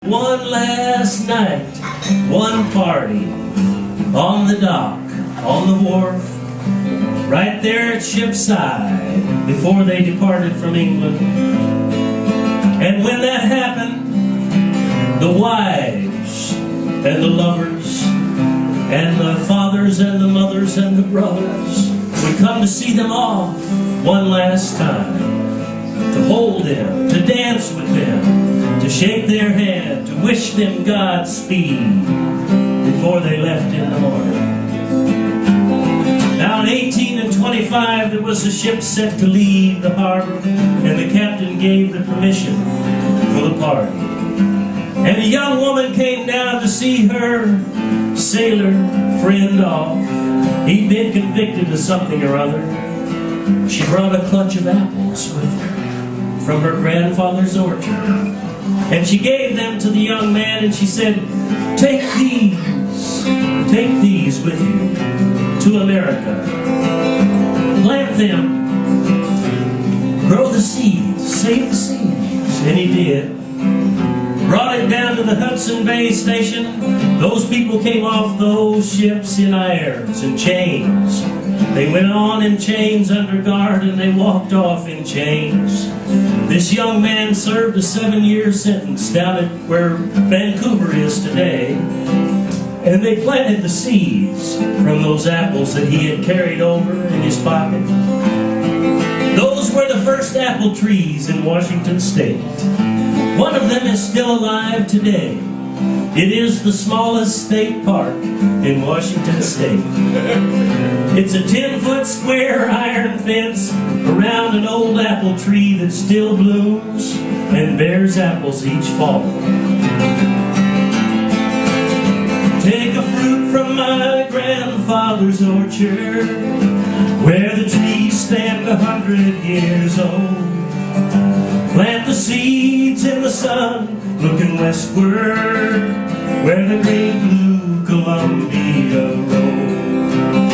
One last night, one party, on the dock, on the wharf, right there at shipside, before they departed from England. And when that happened, the wives and the lovers and the fathers and the mothers and the brothers would come to see them off one last time, to hold them, to dance with them, to shake their hand, to wish them Godspeed before they left in the morning. Now in 1825 there was a ship set to leave the harbor, and the captain gave the permission for the party. And a young woman came down to see her sailor friend off. He'd been convicted of something or other. She brought a clutch of apples with her from her grandfather's orchard. And she gave them to the young man, and she said, take these with you to America. Plant them, grow the seeds, save the seeds. And he did. Brought it down to the Hudson Bay station. Those people came off those ships in irons and chains. They went on in chains under guard, and they walked off in chains. This young man served a 7-year sentence down at where Vancouver is today. And they planted the seeds from those apples that he had carried over in his pocket. Those were the first apple trees in Washington State. One of them is still alive today. It is the smallest state park in Washington State. It's a 10-foot square iron fence around an old apple tree that still blooms and bears apples each fall. Take a fruit from my grandfather's orchard, where the trees stand 100 years old. Plant the seeds in the sun, looking westward, where the great blue Columbia rolls.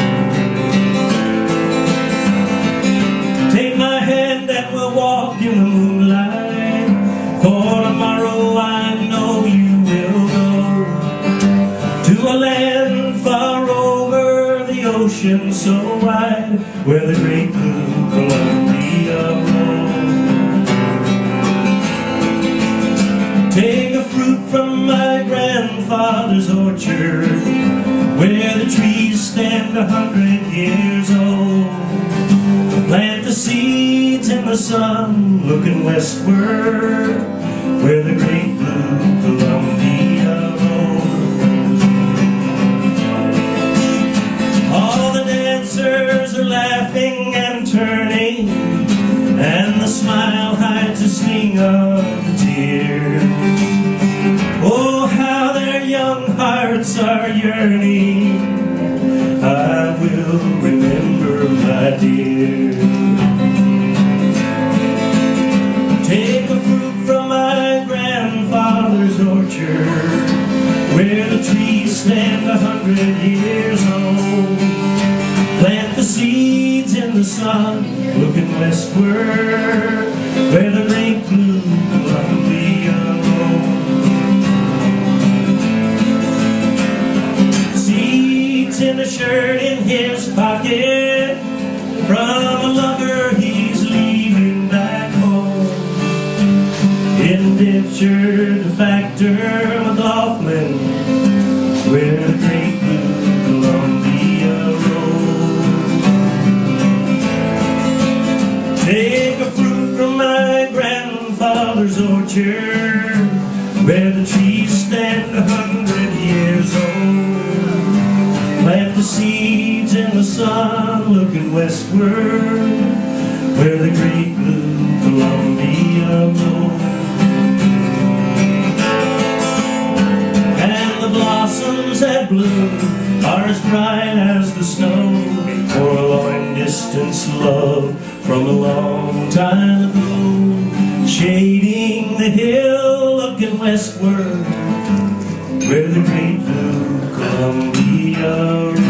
Take my hand and we'll walk in the moonlight, for tomorrow I know you will go to a land far over the ocean so wide, where the great blue Columbia rolls. Take a fruit from my grandfather's orchard, where the trees stand 100 years old. Plant the seeds in the sun, looking westward, where the great blue Columbia rolls. All the dancers are laughing and turning, and the smile hides the sting of the tears. Oh, how their young hearts are yearning, I will remember, my dear. Take a fruit from my grandfather's orchard, where the trees stand 100 years old. Plant the seeds in the sun, looking westward, where the great blue Columbia rolls. Seeds in a shirt in his pocket, from a lover he's leaving back home. Indentured factor McLaughlin, where the great blue Columbia rolls. Take a fruit from my grandfather's orchard, where the trees stand 100 years old. Plant the seeds in the sun, looking westward, where the great blue Columbia rolls. And the blossoms that bloom are as bright as the snow, for a long-distance love from a long time ago, shading the hill, looking westward, where the great blue Columbia rolls.